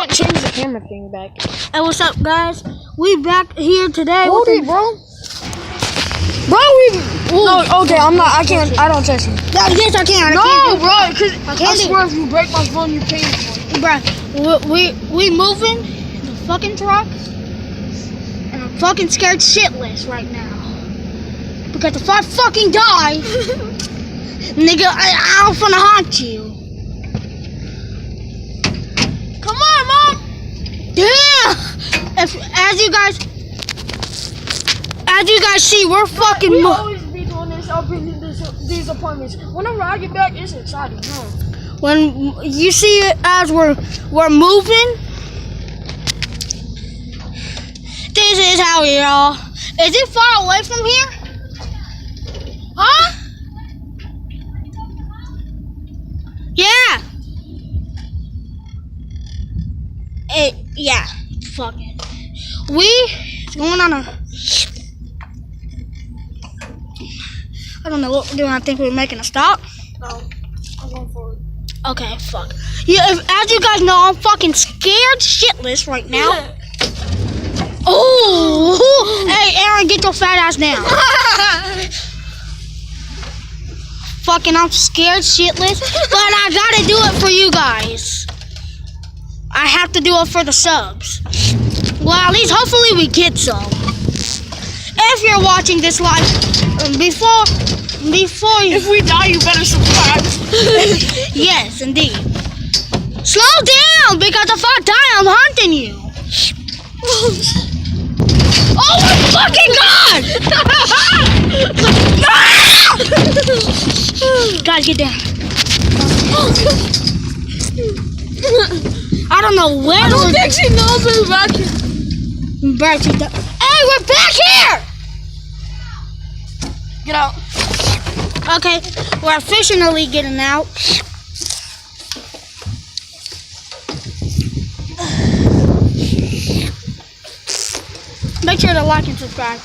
Don't change the camera thing back. Hey, what's up, guys? We back here today. Hold it, bro. Bro, no, okay, I'm not. I can't. I don't touch you. No, yes, I can. No, bro, because I do it. swear if you break my phone, you pay for it. Bro, we moving the fucking truck, and I'm fucking scared shitless right now. Because if I fucking die, nigga, I'm gonna haunt you. Come on, Mom. Yeah. As you guys see, we're fucking. We always be doing this up in these apartments. Whenever I get back, it's exciting, huh? When you see it as we're moving, this is how we are. Is it far away from here? Huh? Yeah. Yeah. Fuck it. It's going on a. I don't know what we're doing. I think we're making a stop. No, I'm going forward. Okay, fuck. Yeah, as you guys know, I'm fucking scared shitless right now. Oh! Hey, Aaron, get your fat ass down. Fucking, I'm scared shitless, but I gotta do it for you guys. I have to do it for the subs. Well, at least hopefully we get some. If you're watching this live, before you... If we die, you better subscribe. Yes, indeed. Slow down, because if I die, I'm hunting you. Oh my fucking god! Guys, get down. I don't know where I don't think she knows we're back here. Hey, we're back here! Get out. Okay, we're officially getting out. Make sure to like and subscribe.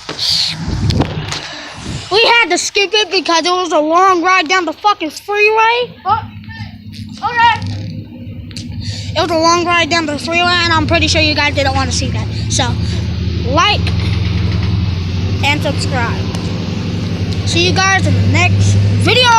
We had to skip it because it was a long ride down the fucking freeway. Oh, okay. It was a long ride down the freeway, and I'm pretty sure you guys didn't want to see that. So, like and subscribe. See you guys in the next video.